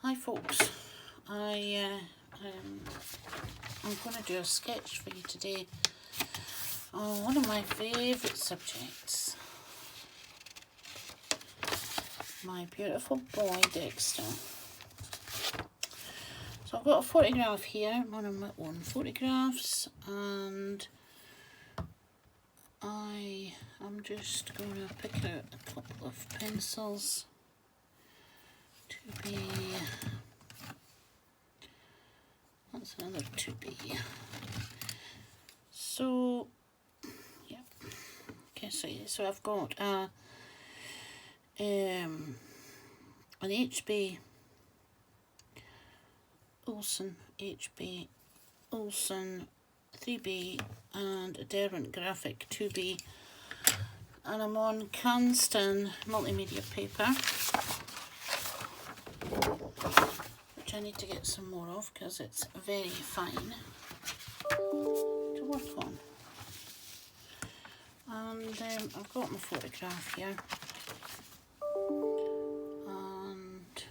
Hi folks, I'm going to do a sketch for you today on one of my favourite subjects, my beautiful boy Dexter. So I've got a photograph here, one of my own photographs, and I am just going to pick out a couple of pencils to be, that's another 2B. So, yeah, okay, so I've got an HB Olsen 3B and a Derwent Graphic 2B, and I'm on Canston multimedia paper, which I need to get some more of because it's very fine to work on. And I've got my photograph here, and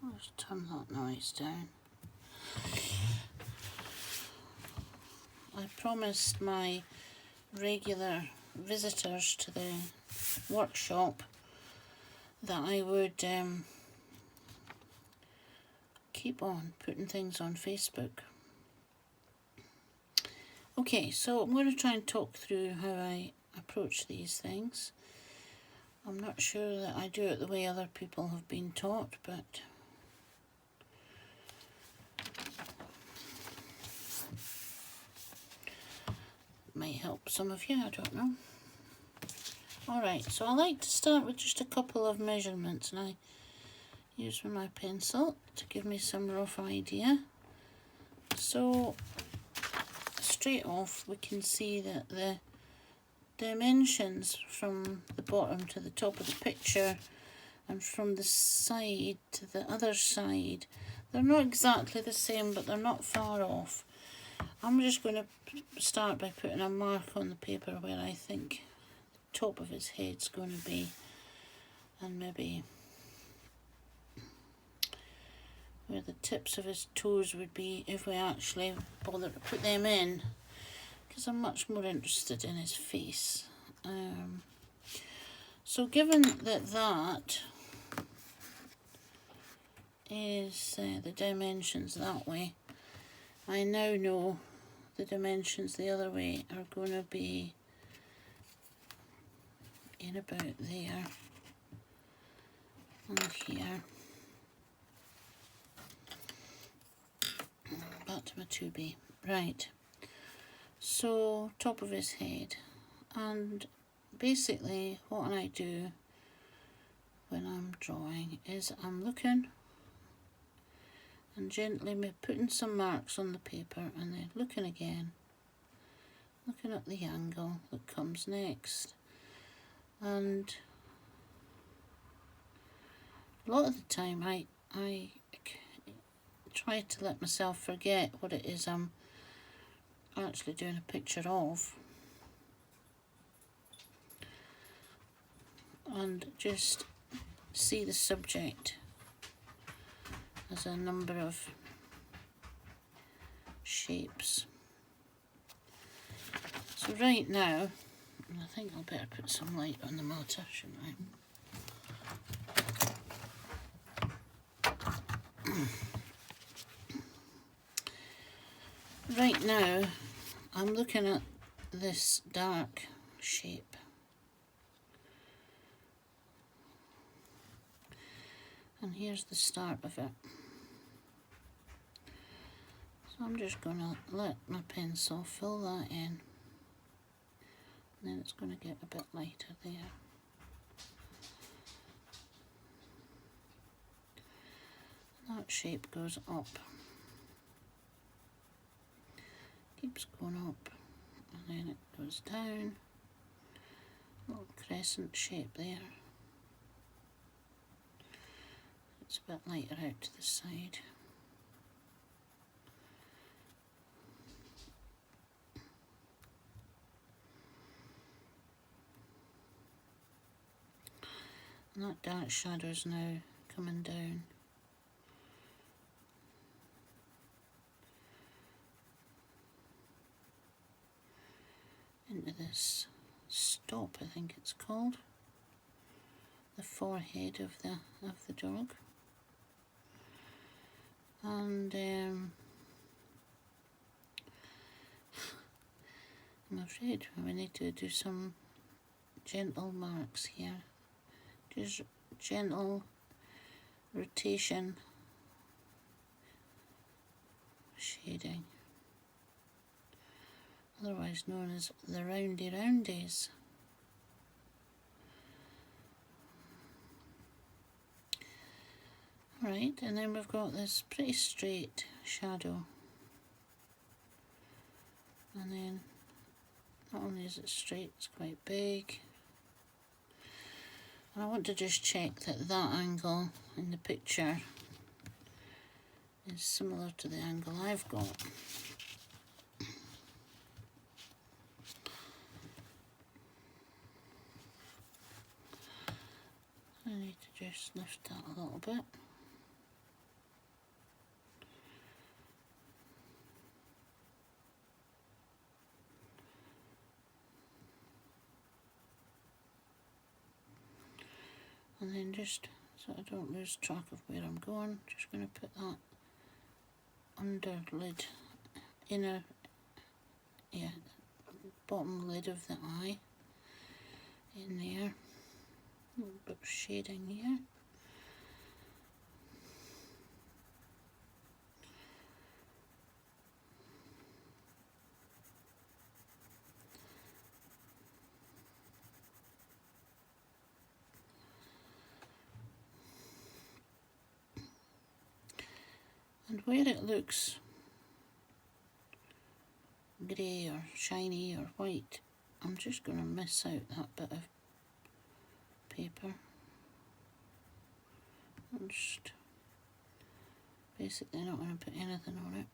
I'll just turn that noise down. I promised my regular visitors to the workshop that I would keep on putting things on Facebook. Okay, so I'm going to try and talk through how I approach these things. I'm not sure that I do it the way other people have been taught, but might help some of you, I don't know. Alright, so I like to start with just a couple of measurements, and I use my pencil to give me some rough idea. So straight off we can see that the dimensions from the bottom to the top of the picture and from the side to the other side, they're not exactly the same, but they're not far off. I'm just going to start by putting a mark on the paper where I think the top of his head's going to be, and maybe where the tips of his toes would be if we actually bother to put them in, because I'm much more interested in his face. So given that that is the dimensions that way, I now know the dimensions the other way are going to be in about there and here. Back to my 2B. Right, so top of his head, and basically what I do when I'm drawing is I'm looking and gently putting some marks on the paper, and then looking again, looking at the angle that comes next. And a lot of the time I try to let myself forget what it is I'm actually doing a picture of, and just see the subject as a number of shapes. So right now, I think I'll better put some light on the matter, shouldn't I? Right now, I'm looking at this dark shape. And here's the start of it. So I'm just going to let my pencil fill that in. And then it's going to get a bit lighter there. And that shape goes up. Keeps going up. And then it goes down. Little crescent shape there. It's a bit lighter out to the side. And that dark shadow's now coming down. into this stop, I think it's called, the forehead of the dog. And I'm afraid we need to do some gentle marks here, just gentle rotation shading, otherwise known as the roundy roundies. Right, and then we've got this pretty straight shadow, and then not only is it straight, it's quite big. And I want to just check that that angle in the picture is similar to the angle I've got. I need to just lift that a little bit. And then just so I don't lose track of where I'm going, just going to put that under lid, inner, yeah, bottom lid of the eye in there. A little bit of shading here. And where it looks grey or shiny or white, I'm just going to miss out that bit of paper. I'm just basically not going to put anything on it.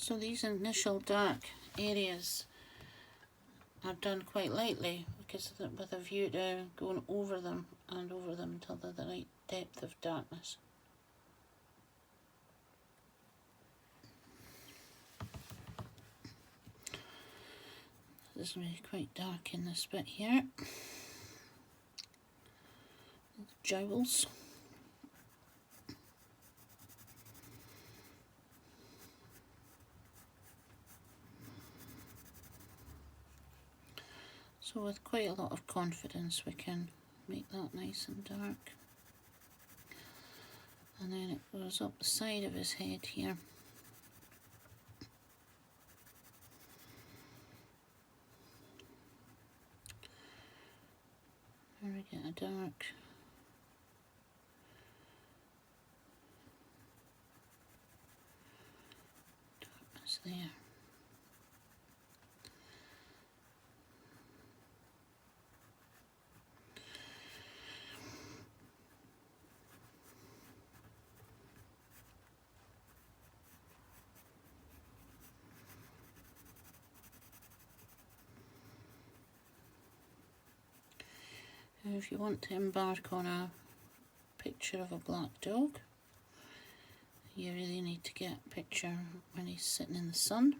So these initial dark areas are done quite lightly because with a view to going over them and over them until they're the right depth of darkness. This is really quite dark in this bit here. The jowls. So with quite a lot of confidence we can make that nice and dark. And then it goes up the side of his head here. There we get a darkness there. Now if you want to embark on a picture of a black dog, you really need to get a picture when he's sitting in the sun,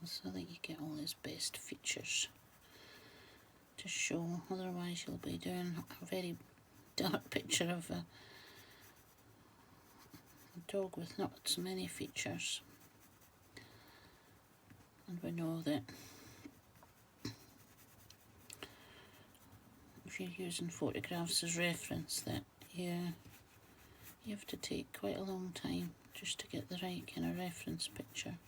so that you get all his best features to show. Otherwise you'll be doing a very dark picture of a dog with not so many features. And we know that if you're using photographs as reference, that you have to take quite a long time just to get the right kind of reference picture.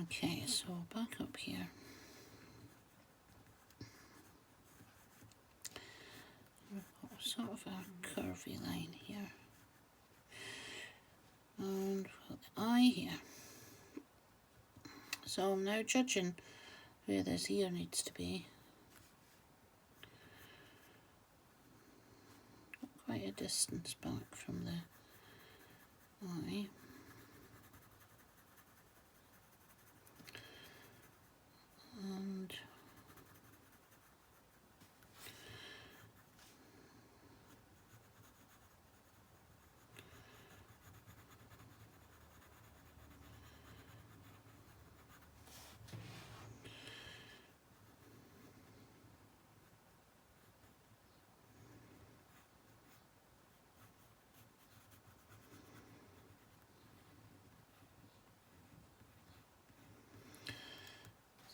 Okay, so back up here. We've got sort of a curvy line here. And we've got the eye here. So I'm now judging where this ear needs to be. Got quite a distance back from the eye. And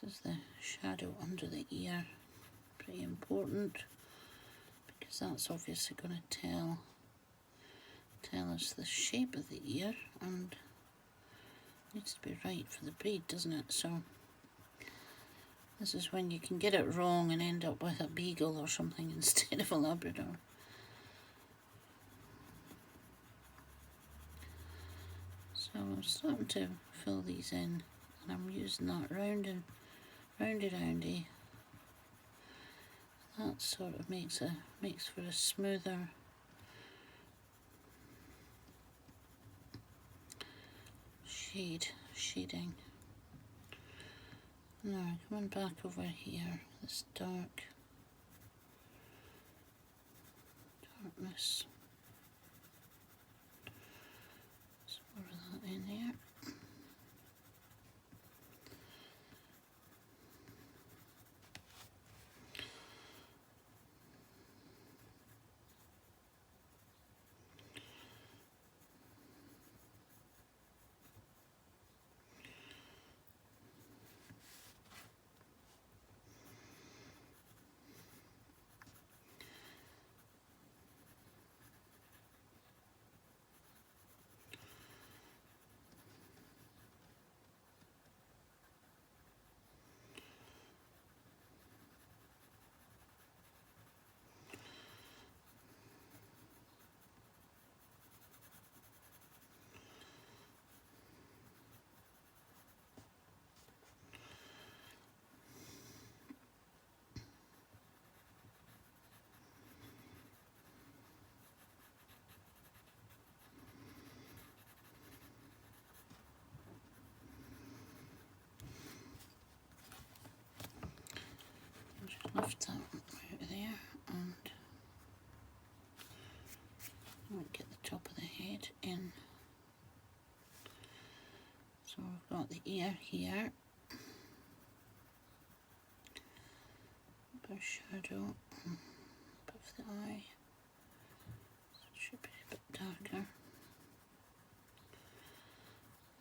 this is the shadow under the ear. Pretty important, because that's obviously going to tell us the shape of the ear, and needs to be right for the breed, doesn't it? So this is when you can get it wrong and end up with a beagle or something instead of a Labrador. So I'm starting to fill these in, and I'm using that roundy. That sort of makes for a smoother shading. Now coming back over here, this darkness. Some more of that in there. Lift that out of there, and we'll get the top of the head in. So we've got the ear here, a bit of shadow above the eye, so it should be a bit darker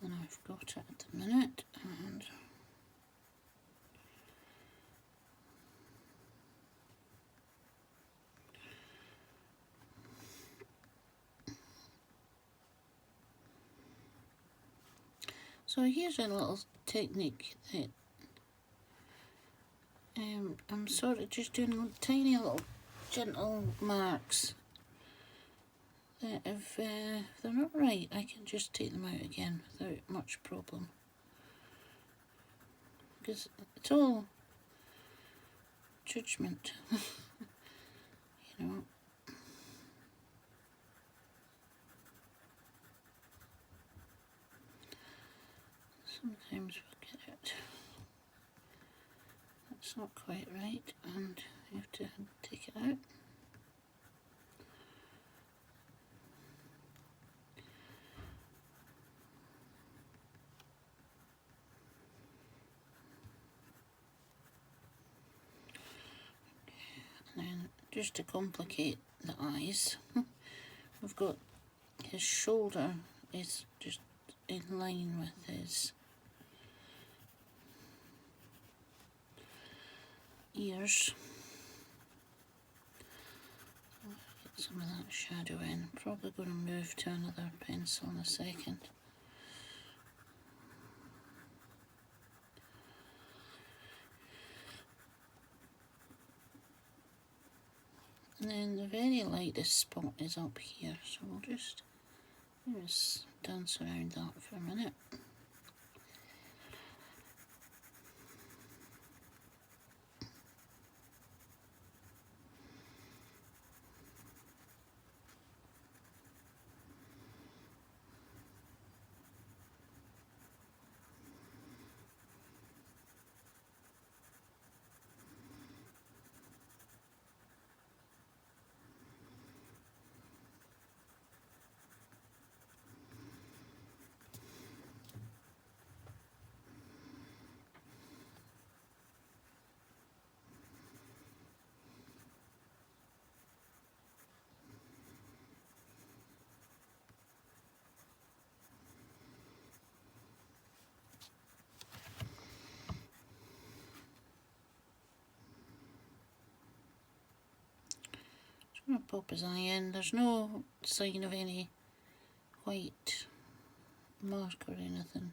than I've got it at the minute, and So here's a little technique that I'm sort of just doing tiny little gentle marks that if they're not right, I can just take them out again without much problem, because it's all judgment. You know. Sometimes we'll get it. That's not quite right, and you have to take it out. And then, just to complicate the eyes, we've got his shoulder is just in line with his ears. Get some of that shadow in. Probably going to move to another pencil in a second. And then the very lightest spot is up here, so we'll just dance around that for a minute. I'm going to pop his eye in. There's no sign of any white mark or anything.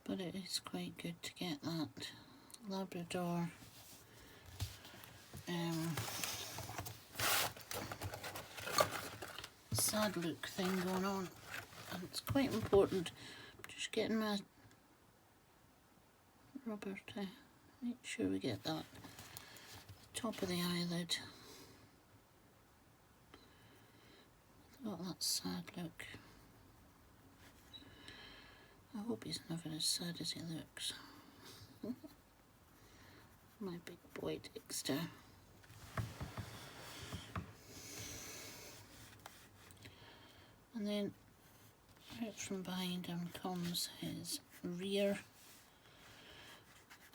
But it is quite good to get that Labrador sad look thing going on, and it's quite important. Just getting my rubber to make sure we get that top of the eyelid. Got that sad look. I hope he's never as sad as he looks. My big boy Dexter. And then out from behind him comes his rear,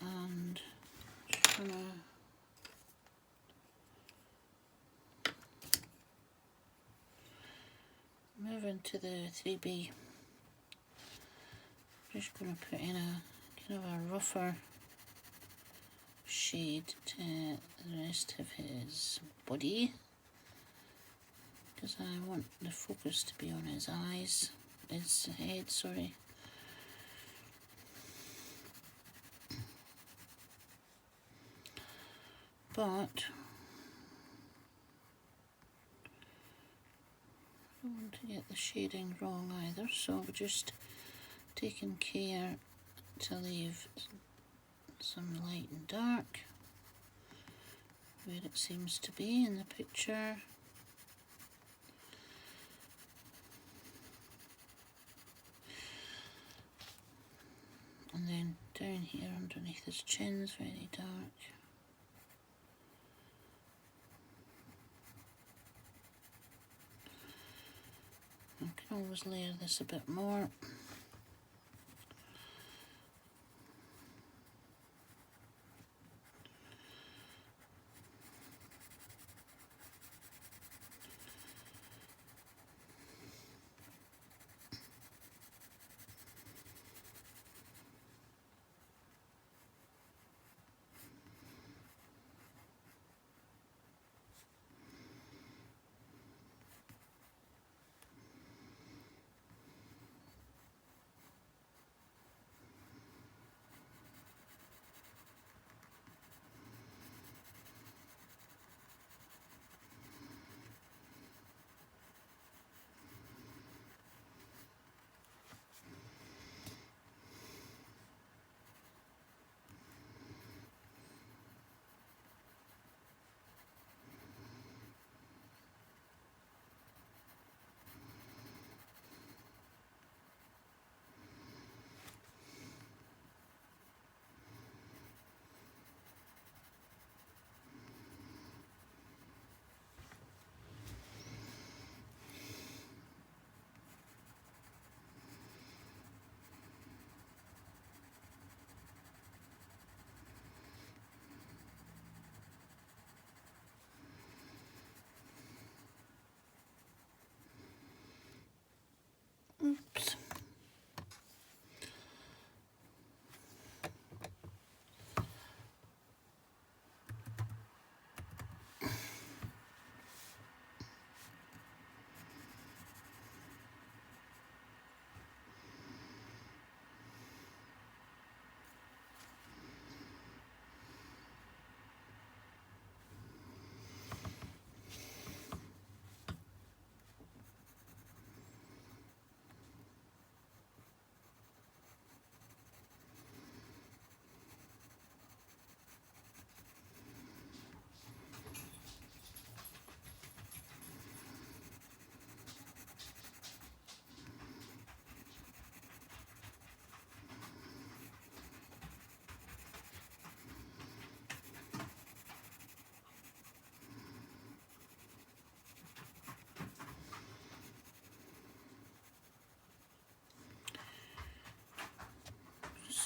and just gonna move into the 3B. Just gonna put in a kind of a rougher shade to the rest of his body, because I want the focus to be on his eyes, his head, sorry. But I don't want to get the shading wrong either, so we're just taking care to leave some light and dark where it seems to be in the picture. And then down here underneath his chin is very dark. I can always layer this a bit more.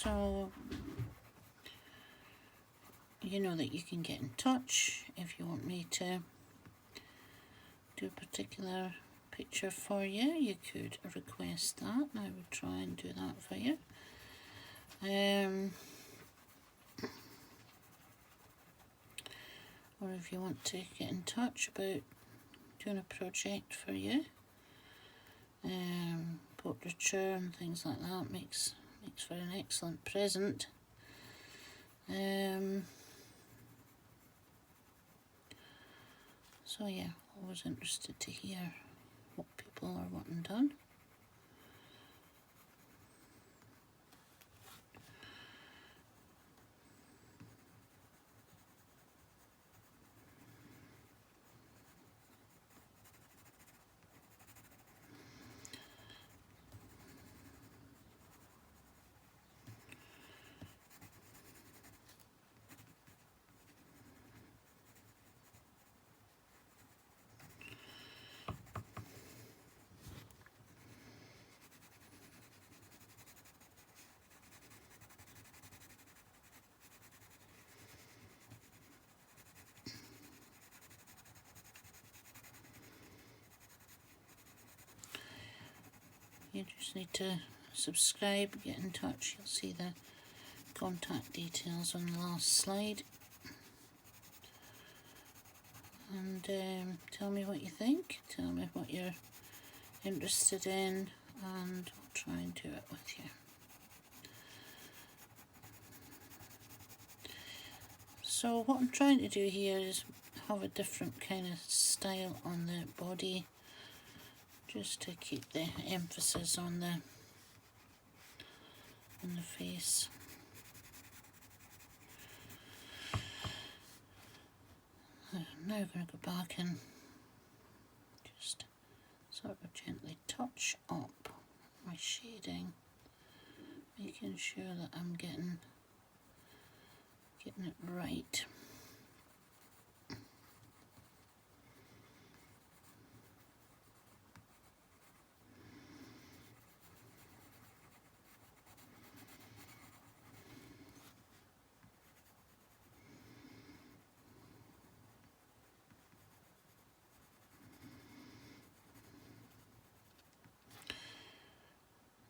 So you know that you can get in touch if you want me to do a particular picture for you. You could request that and I would try and do that for you. Or if you want to get in touch about doing a project for you, portraiture and things like that makes for an excellent present. So yeah, always interested to hear what people are wanting done. You just need to subscribe, get in touch. You'll see the contact details on the last slide. And tell me what you think, tell me what you're interested in, and I'll try and do it with you. So what I'm trying to do here is have a different kind of style on the body, just to keep the emphasis on the face. I'm now going to go back and just sort of gently touch up my shading, making sure that I'm getting it right.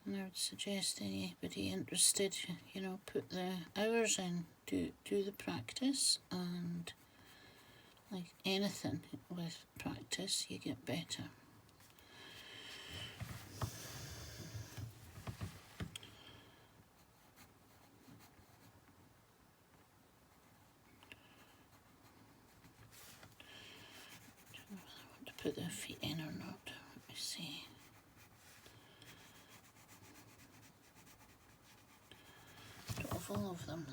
And I would suggest anybody interested, you know, put the hours in, do the practice, and like anything with practice, you get better. I don't know whether I want to put their feet in or not. Let me see. Of all of them.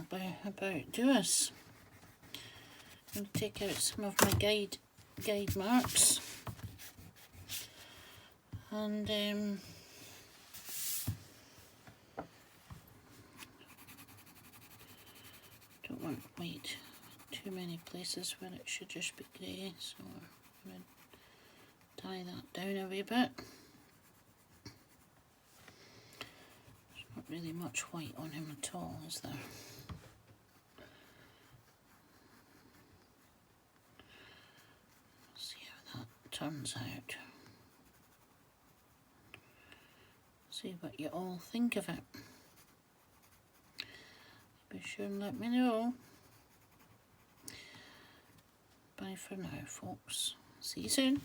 That'll about do us. I'm going to take out some of my guide marks, and don't want white too many places where it should just be grey, so I'm going to tie that down a wee bit. There's not really much white on him at all, is there? See how that turns out. See what you all think of it. Be sure and let me know. Bye for now, folks. See you soon.